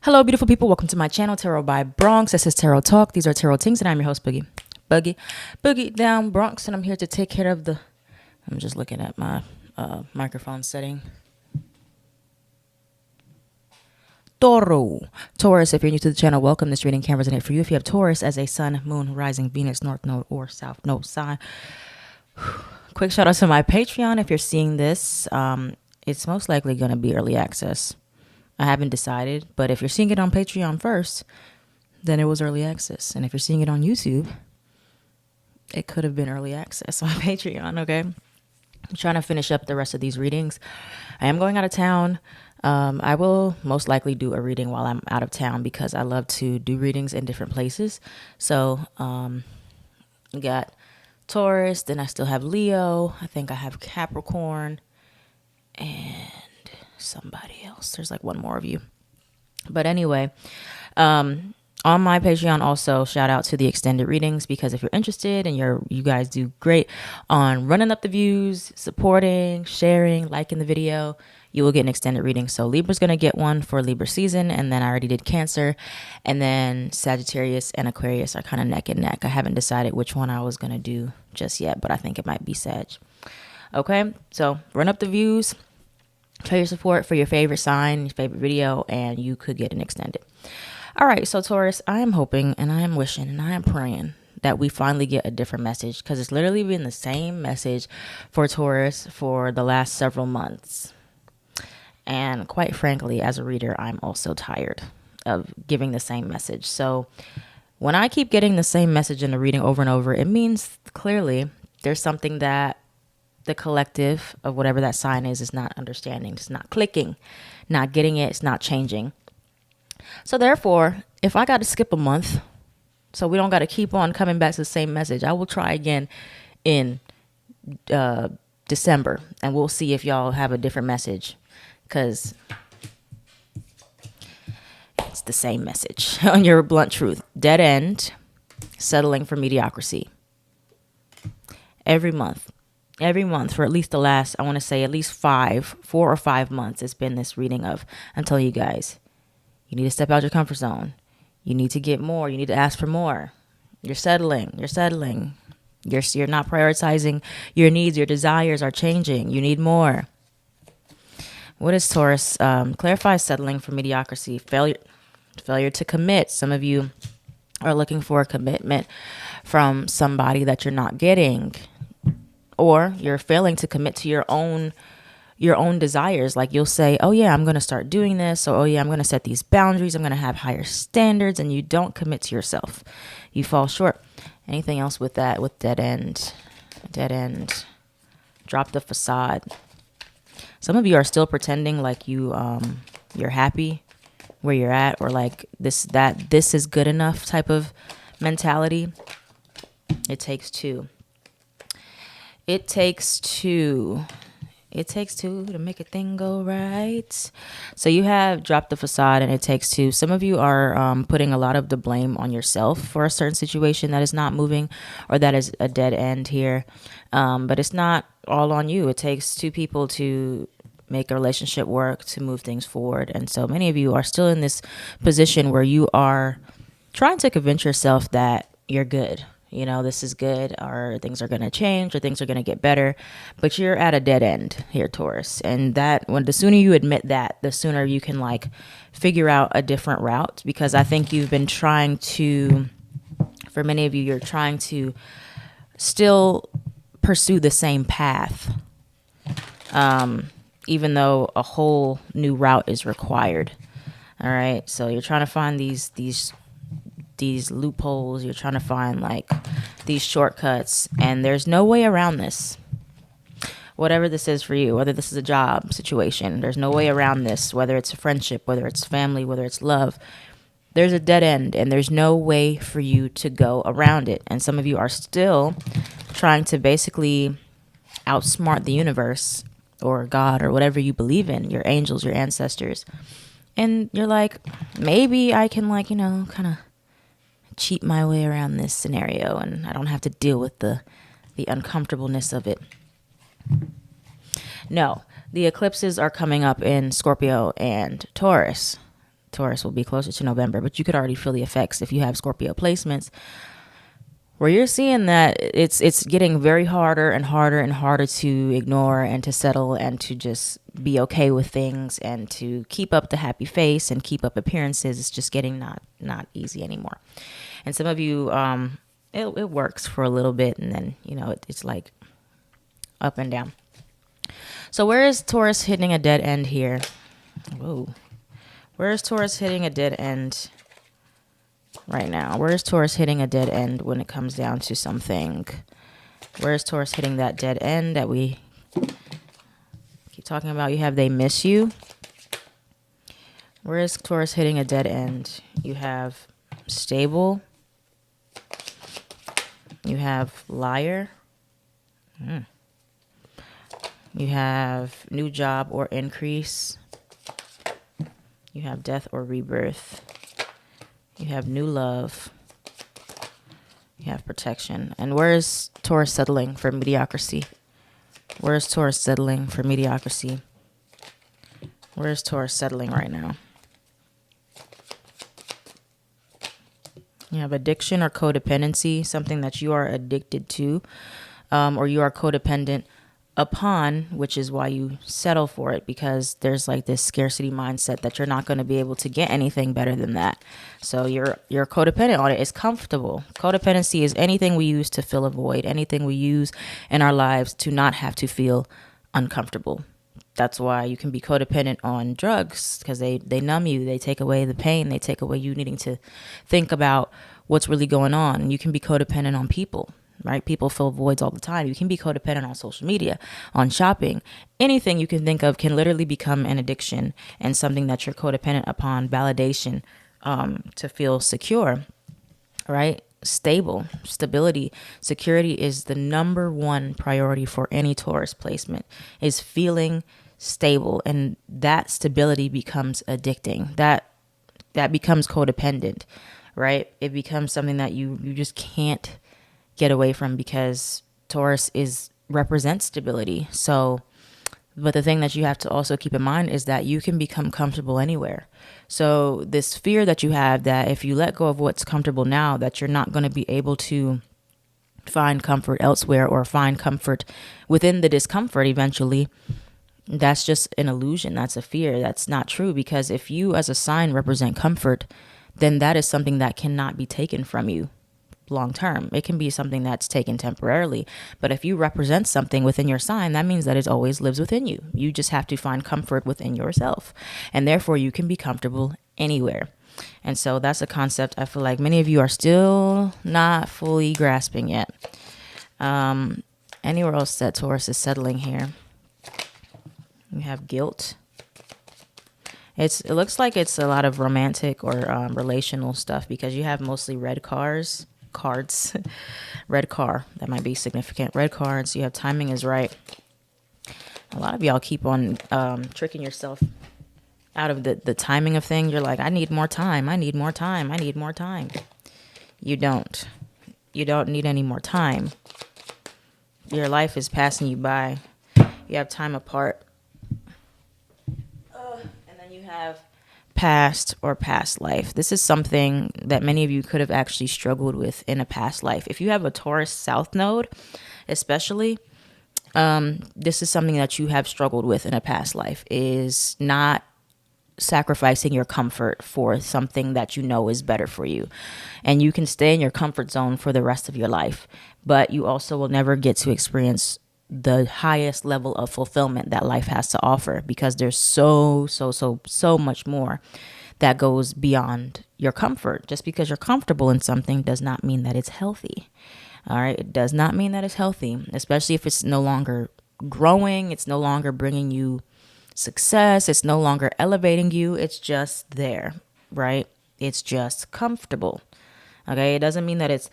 Hello, beautiful people. Welcome to my channel, Tarot by Bronx. This is Tarot Talk. These are Tarot Things, and I'm your host, Boogie down Bronx, and I'm here to take care of the... I'm just looking at my microphone setting. Taurus, if you're new to the channel, welcome. This reading can resonate for you if you have Taurus as a sun, moon, rising, Venus, north node, or south node sign. Quick shout out to my Patreon. If you're seeing this, it's most likely going to be early access. I haven't decided, but if you're seeing it on Patreon first, then it was early access. And if you're seeing it on YouTube, it could have been early access on Patreon, okay? I'm trying to finish up the rest of these readings. I am going out of town. I will most likely do a reading while I'm out of town because I love to do readings in different places. So, I got Taurus, then I still have Leo. I think I have Capricorn and somebody else. There's like one more of you. But anyway, on my Patreon also, shout out to the extended readings, because if you're interested and you guys do great on running up the views, supporting, sharing, liking the video, you will get an extended reading. So Libra's going to get one for Libra season, and then I already did Cancer, and then Sagittarius and Aquarius are kind of neck and neck. I haven't decided which one I was going to do just yet, but I think it might be Sag. Okay, so run up the views. Show your support for your favorite sign, your favorite video, and you could get an extended. All right, so Taurus, I am hoping and I am wishing and I am praying that we finally get a different message, because it's literally been the same message for Taurus for the last several months. And quite frankly, as a reader, I'm also tired of giving the same message. So when I keep getting the same message in the reading over and over, it means clearly there's something that the collective of whatever that sign is not understanding. It's not clicking, not getting it. It's not changing. So therefore, if I got to skip a month, so we don't got to keep on coming back to the same message, I will try again in December, and we'll see if y'all have a different message, because it's the same message on your blunt truth. Dead end, settling for mediocrity. Every month for at least the last, I want to say at least 4 or 5 months, it's been this reading of, I'm telling you guys, you need to step out your comfort zone. You need to get more. You need to ask for more. You're settling. You're not prioritizing your needs. Your desires are changing. You need more. What is Taurus? Clarify settling for mediocrity. Failure to commit. Some of you are looking for a commitment from somebody that you're not getting. Or you're failing to commit to your own desires. Like you'll say, oh yeah, I'm going to start doing this. Or, oh yeah, I'm going to set these boundaries. I'm going to have higher standards. And you don't commit to yourself. You fall short. Anything else with that? With dead end. Drop the facade. Some of you are still pretending like you're happy where you're at, or like this is good enough type of mentality. It takes two. It takes two to make a thing go right. So you have dropped the facade, and it takes two. Some of you are putting a lot of the blame on yourself for a certain situation that is not moving, or that is a dead end here. But it's not all on you. It takes two people to make a relationship work, to move things forward. And so many of you are still in this position where you are trying to convince yourself that you're good. You know, this is good, or things are going to change, or things are going to get better, but you're at a dead end here, Taurus. And the sooner you admit that, the sooner you can like figure out a different route, because I think you've been trying to, for many of you, you're trying to still pursue the same path, even though a whole new route is required. All right. So you're trying to find these loopholes. You're trying to find like these shortcuts, and there's no way around this. Whatever this is for you, whether this is a job situation, there's no way around this. Whether it's a friendship, whether it's family, whether it's love, there's a dead end, and there's no way for you to go around it. And some of you are still trying to basically outsmart the universe or God or whatever you believe in, your angels, your ancestors. And you're like, maybe I can kind of cheat my way around this scenario, and I don't have to deal with the uncomfortableness of it. No, the eclipses are coming up in Scorpio and Taurus. Taurus will be closer to November, but you could already feel the effects if you have Scorpio placements, where you're seeing that it's getting very harder and harder and harder to ignore and to settle and to just be okay with things and to keep up the happy face and keep up appearances. It's just getting not easy anymore. And some of you, it works for a little bit, and then it's like up and down. So where is Taurus hitting a dead end here? Whoa. Where is Taurus hitting a dead end right now? Where is Taurus hitting a dead end when it comes down to something? Where is Taurus hitting that dead end that we keep talking about? You have they miss you. Where is Taurus hitting a dead end? You have stable. You have liar. You have new job or increase. You have death or rebirth. You have new love. You have protection. And where is Taurus settling for mediocrity? Where is Taurus settling for mediocrity? Where is Taurus settling right now? You have addiction or codependency, something that you are addicted to, or you are codependent upon, which is why you settle for it, because there's like this scarcity mindset that you're not going to be able to get anything better than that. So you're codependent on it. It's comfortable. Codependency is anything we use to fill a void, anything we use in our lives to not have to feel uncomfortable. That's why you can be codependent on drugs, because they numb you. They take away the pain. They take away you needing to think about what's really going on. And you can be codependent on people. Right? People fill voids all the time. You can be codependent on social media, on shopping. Anything you can think of can literally become an addiction and something that you're codependent upon validation to feel secure, right? Stability, security is the number one priority for any Taurus placement, is feeling stable. And that stability becomes addicting. That becomes codependent, right? It becomes something that you just can't get away from, because Taurus represents stability. So, but the thing that you have to also keep in mind is that you can become comfortable anywhere. So this fear that you have that if you let go of what's comfortable now, that you're not going to be able to find comfort elsewhere or find comfort within the discomfort eventually, that's just an illusion. That's a fear. That's not true, because if you as a sign represent comfort, then that is something that cannot be taken from you long term. It can be something that's taken temporarily, but if you represent something within your sign, that means that it always lives within you. You just have to find comfort within yourself, and therefore you can be comfortable anywhere. And so that's a concept I feel like many of you are still not fully grasping yet. Anywhere else that Taurus is settling here? You have guilt. It looks like it's a lot of romantic or relational stuff, because you have mostly red cards. Red car, that might be significant. Red cards. You have timing is right. A lot of y'all keep on tricking yourself out of the timing of thing. You're like, I need more time. I need more time. I need more time. You don't need any more time. Your life is passing you by. You have time apart. And then you have past or past life. This is something that many of you could have actually struggled with in a past life. If you have a Taurus South node, especially, this is something that you have struggled with in a past life, is not sacrificing your comfort for something that you know is better for you. And you can stay in your comfort zone for the rest of your life, but you also will never get to experience the highest level of fulfillment that life has to offer, because there's so much more that goes beyond your comfort. Just because you're comfortable in something does not mean that it's healthy. All right. It does not mean that it's healthy, especially if it's no longer growing. It's no longer bringing you success. It's no longer elevating you. It's just there, right? It's just comfortable. Okay. It doesn't mean that it's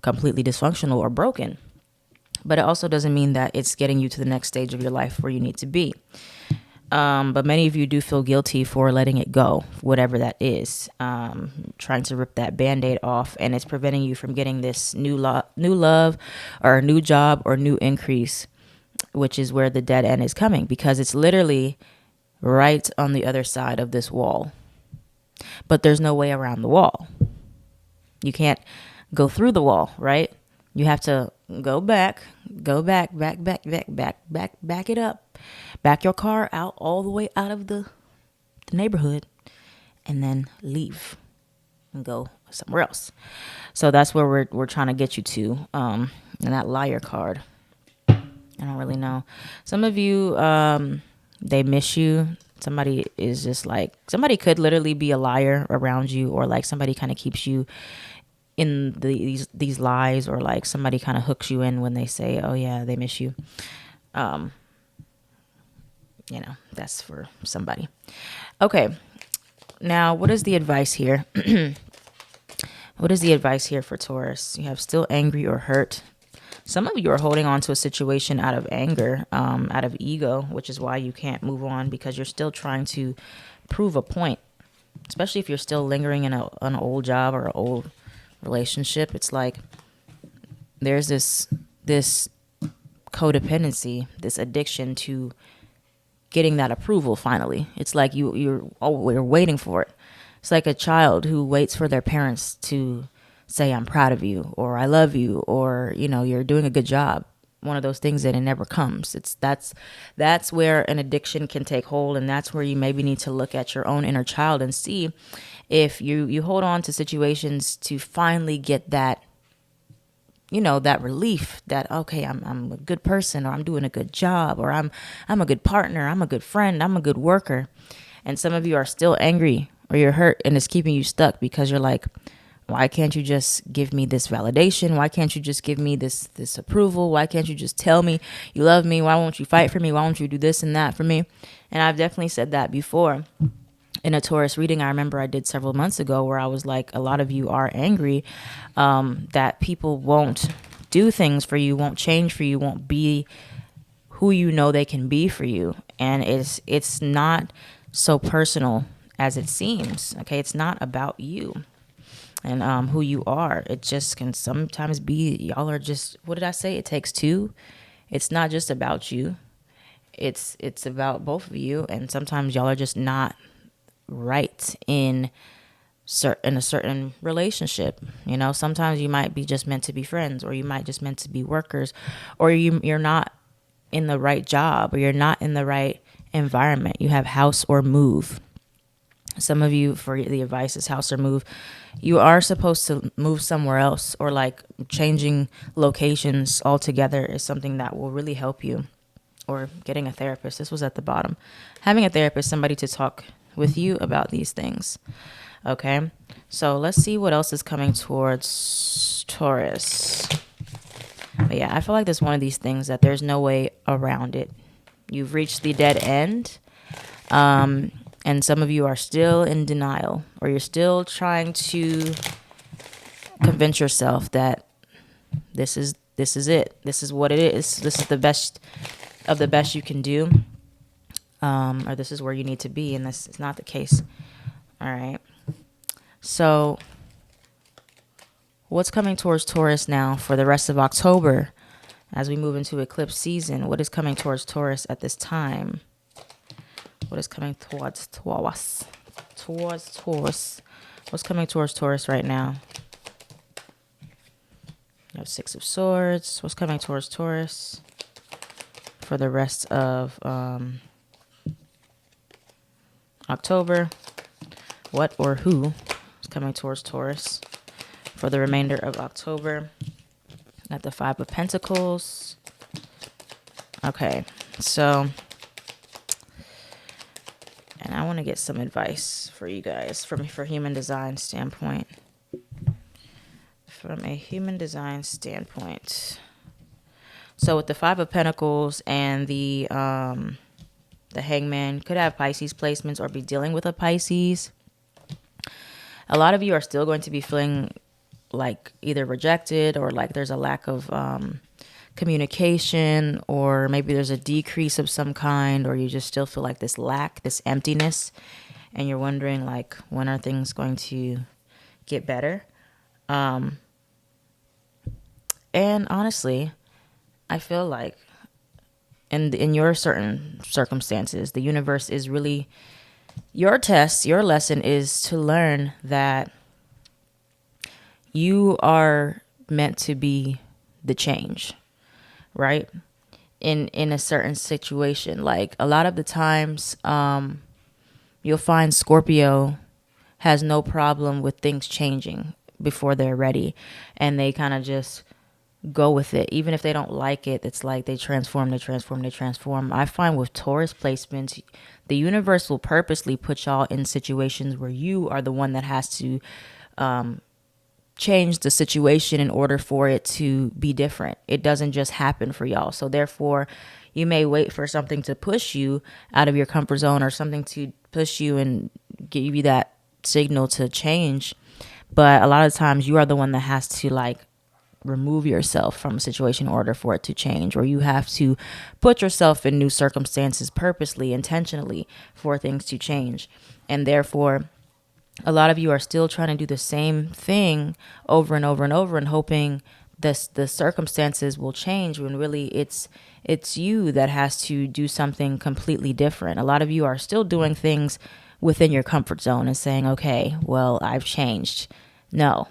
completely dysfunctional or broken, but it also doesn't mean that it's getting you to the next stage of your life where you need to be. But many of you do feel guilty for letting it go, whatever that is, trying to rip that Band-Aid off, and it's preventing you from getting this new love or a new job or new increase, which is where the dead end is coming, because it's literally right on the other side of this wall. but there's no way around the wall. You can't go through the wall, right? You have to back it up, back your car out all the way out of the neighborhood, and then leave and go somewhere else. So that's where we're trying to get you to. And that liar card, I don't really know. Some of you, they miss you. Somebody is just like, somebody could literally be a liar around you, or like somebody kind of keeps you in these lies, or like somebody kind of hooks you in when they say, oh yeah, they miss you. That's for somebody. Okay. Now, what is the advice here? What is the advice here for Taurus? You have still angry or hurt. Some of you are holding on to a situation out of anger, out of ego, which is why you can't move on, because you're still trying to prove a point, especially if you're still lingering in an old job or an old relationship. It's like there's this codependency, this addiction to getting that approval finally. It's like you're waiting for it. It's like a child who waits for their parents to say, I'm proud of you, or I love you, or, you're doing a good job. One of those things that it never comes. That's where an addiction can take hold. And that's where you maybe need to look at your own inner child and see if you hold on to situations to finally get that, that relief that, okay, I'm a good person, or I'm doing a good job, or I'm a good partner, I'm a good friend, I'm a good worker. And some of you are still angry or you're hurt, and it's keeping you stuck because you're like, why can't you just give me this validation? Why can't you just give me this approval? Why can't you just tell me you love me? Why won't you fight for me? Why won't you do this and that for me? And I've definitely said that before in a Taurus reading. I remember I did several months ago where I was like, a lot of you are angry that people won't do things for you, won't change for you, won't be who you know they can be for you. And it's not so personal as it seems. Okay, it's not about you and who you are. It just can sometimes be, y'all are just, what did I say? It takes two. It's not just about you. It's about both of you. And sometimes y'all are just not right in a certain relationship. Sometimes you might be just meant to be friends, or you might just meant to be workers, or you're not in the right job, or you're not in the right environment. You have house or move. Some of you, for the advice is house or move. You are supposed to move somewhere else, or like changing locations altogether is something that will really help you. Or getting a therapist. This was at the bottom. Having a therapist, somebody to talk with you about these things. Okay, so let's see what else is coming towards Taurus. But yeah, I feel like there's one of these things that there's no way around it. You've reached the dead end. And some of you are still in denial, or you're still trying to convince yourself that this is it. This is what it is. This is the best of the best you can do. Or this is where you need to be, and this is not the case. All right. So what's coming towards Taurus now for the rest of October as we move into eclipse season? What is coming towards Taurus at this time? What is coming towards Taurus? What's coming towards Taurus right now? You have Six of Swords. What's coming towards Taurus for the rest of October? What or who is coming towards Taurus for the remainder of October? Got the Five of Pentacles. Okay, so, and I want to get some advice for you guys for human design standpoint. From a human design standpoint. So with the Five of Pentacles and the Hangman, could have Pisces placements or be dealing with a Pisces. A lot of you are still going to be feeling like either rejected, or like there's a lack of communication, or maybe there's a decrease of some kind, or you just still feel like this lack, this emptiness, and you're wondering like, when are things going to get better? And honestly, I feel like in your certain circumstances, the universe is really Your test, your lesson is to learn that you are meant to be the change, right? In a certain situation. Like a lot of the times, you'll find Scorpio has no problem with things changing before they're ready, and they kind of just go with it. Even if they don't like it, it's like they transform, they transform, they transform. I find with Taurus placements, the universe will purposely put y'all in situations where you are the one that has to change the situation in order for it to be different. It doesn't just happen for y'all. So therefore, you may wait for something to push you out of your comfort zone, or something to push you and give you that signal to change. But a lot of times you are the one that has to like remove yourself from a situation in order for it to change, or you have to put yourself in new circumstances purposely, intentionally, for things to change. And therefore, a lot of you are still trying to do the same thing over and over and over, and hoping the circumstances will change, when really it's you that has to do something completely different. A lot of you are still doing things within your comfort zone and saying, okay, well, I've changed. No,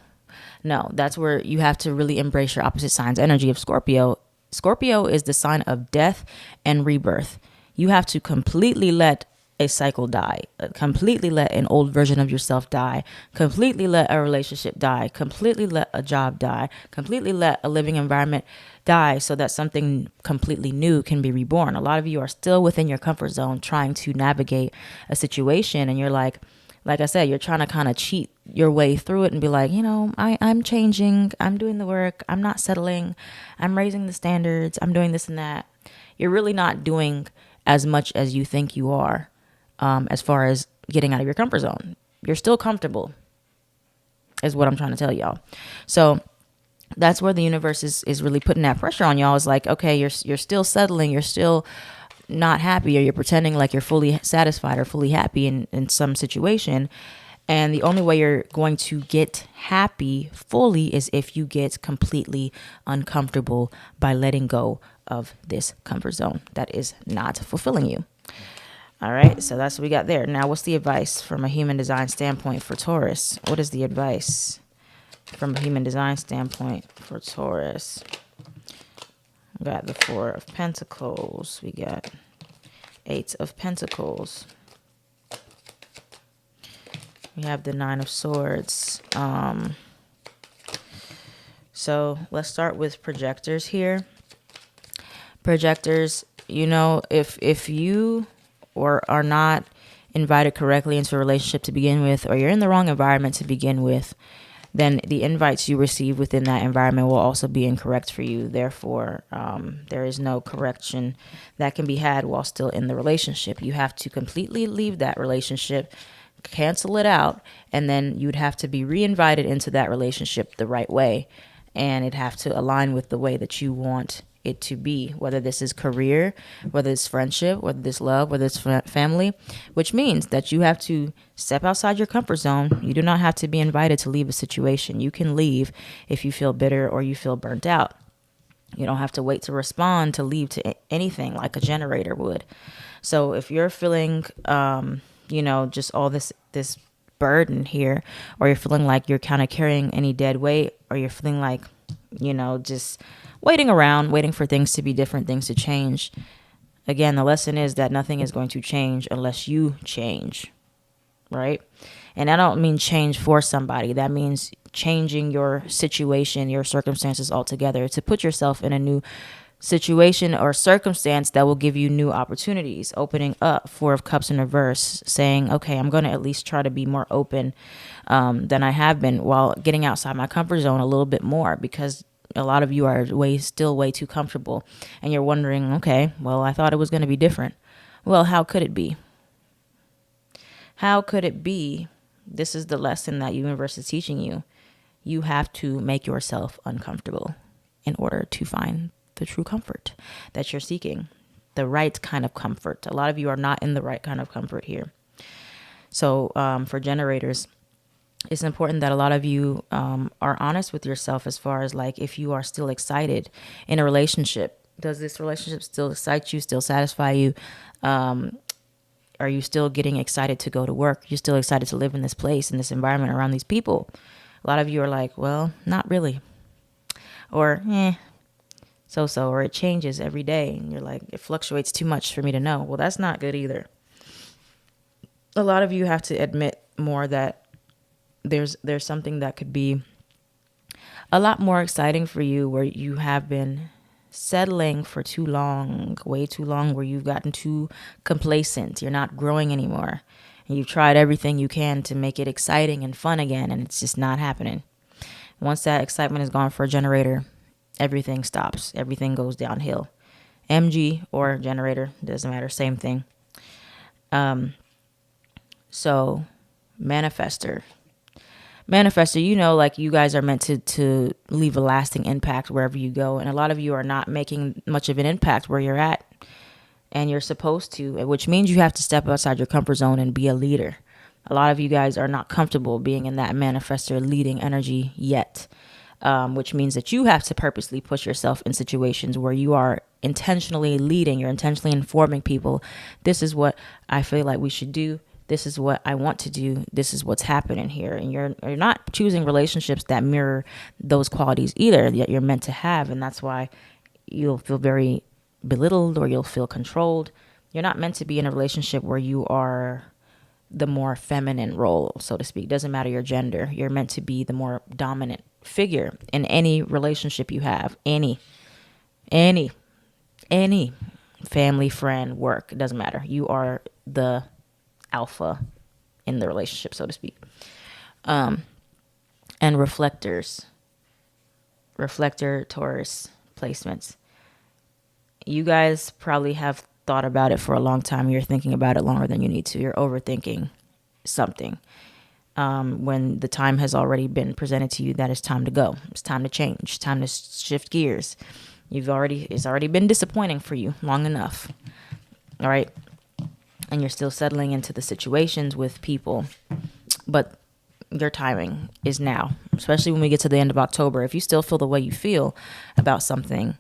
that's where you have to really embrace your opposite sign's energy of Scorpio. Scorpio is the sign of death and rebirth. You have to completely let a cycle die, completely let an old version of yourself die, completely let a relationship die, completely let a job die, completely let a living environment die, so that something completely new can be reborn. A lot of you are still within your comfort zone trying to navigate a situation, and you're like I said, you're trying to kind of cheat your way through it and be like, I'm changing, I'm doing the work, I'm not settling, I'm raising the standards, I'm doing this and that. You're really not doing as much as you think you are, as far as getting out of your comfort zone. You're still comfortable, is what I'm trying to tell y'all. So that's where the universe is really putting that pressure on y'all. Is like, okay, you're still settling, you're still not happy, or you're pretending like you're fully satisfied or fully happy in some situation. And the only way you're going to get happy fully is if you get completely uncomfortable by letting go of this comfort zone that is not fulfilling you. All right, so that's what we got there. Now, what's the advice from a human design standpoint for Taurus? What is the advice from a human design standpoint for Taurus? We got the Four of Pentacles. We got Eight of Pentacles. We have the Nine of Swords. So let's start with projectors here. Projectors, if you or are not invited correctly into a relationship to begin with, or you're in the wrong environment to begin with, then the invites you receive within that environment will also be incorrect for you. Therefore, there is no correction that can be had while still in the relationship. You have to completely leave that relationship, cancel it out, and then you'd have to be re-invited into that relationship the right way. And it'd have to align with the way that you want it to be, whether this is career, whether it's friendship, whether it's love, whether it's family, which means that you have to step outside your comfort zone. You do not have to be invited to leave a situation. You can leave if you feel bitter or you feel burnt out. You don't have to wait to respond to leave to anything like a generator would. So if you're feeling, just all this burden here, or you're feeling like you're kind of carrying any dead weight, or you're feeling like, just waiting around, waiting for things to be different, things to change. Again, the lesson is that nothing is going to change unless you change, right? And I don't mean change for somebody. That means changing your situation, your circumstances altogether, to put yourself in a new situation or circumstance that will give you new opportunities. Opening up, Four of Cups in reverse, saying, okay, I'm going to at least try to be more open than I have been, while getting outside my comfort zone a little bit more, because a lot of you are still way too comfortable, and you're wondering, okay, well, I thought it was going to be different. Well, how could it be? How could it be? This is the lesson that universe is teaching you. You have to make yourself uncomfortable in order to find the true comfort that you're seeking, the right kind of comfort. A lot of you are not in the right kind of comfort here. So for generators, it's important that a lot of you are honest with yourself as far as like, if you are still excited in a relationship. Does this relationship still excite you, still satisfy you? Are Are you still getting excited to go to work? You're still excited to live in this place, in this environment, around these people? A lot of you are like, well, not really. Or, so, or it changes every day. And you're like, it fluctuates too much for me to know. Well, that's not good either. A lot of you have to admit more that there's something that could be a lot more exciting for you, where you have been settling for too long, way too long, where you've gotten too complacent. You're not growing anymore. And you've tried everything you can to make it exciting and fun again, and it's just not happening. Once that excitement is gone for a generator, everything stops. Everything goes downhill. MG or generator, doesn't matter, same thing. So manifester, like you guys are meant to leave a lasting impact wherever you go. And a lot of you are not making much of an impact where you're at, and you're supposed to, which means you have to step outside your comfort zone and be a leader. A lot of you guys are not comfortable being in that manifestor leading energy yet, which means that you have to purposely push yourself in situations where you are intentionally leading. You're intentionally informing people. This is what I feel like we should do. This is what I want to do. This is what's happening here. And you're not choosing relationships that mirror those qualities either that you're meant to have. And that's why you'll feel very belittled, or you'll feel controlled. You're not meant to be in a relationship where you are the more feminine role, so to speak. Doesn't matter your gender. You're meant to be the more dominant figure in any relationship you have. Any family, friend, work. It doesn't matter. You are the alpha in the relationship, so to speak. And reflector Taurus placements. You guys probably have thought about it for a long time. You're thinking about it longer than you need to. You're overthinking something. When the time has already been presented to you that it's time to go. It's time to change. Time to shift gears. It's already been disappointing for you long enough. All right. And you're still settling into the situations with people. But your timing is now, especially when we get to the end of October. If you still feel the way you feel about something,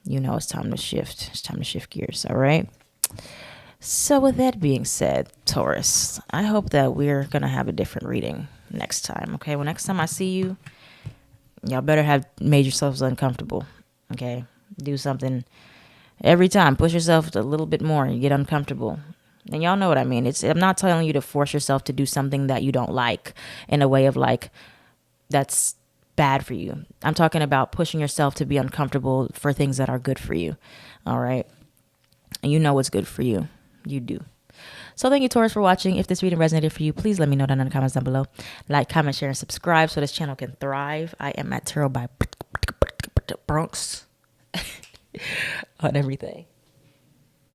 it's time to shift. It's time to shift gears. All right. So with that being said, Taurus, I hope that we're going to have a different reading next time. Okay. Well, next time I see you, y'all better have made yourselves uncomfortable. Okay. Do something every time. Push yourself a little bit more and you get uncomfortable. And y'all know what I mean. I'm not telling you to force yourself to do something that you don't like in a way of like, that's bad for you. I'm talking about pushing yourself to be uncomfortable for things that are good for you. All right. And you know what's good for you. You do. So thank you, Taurus, for watching. If this reading resonated for you, please let me know down in the comments down below. Like, comment, share, and subscribe so this channel can thrive. I am at Tarot by Bronx on everything.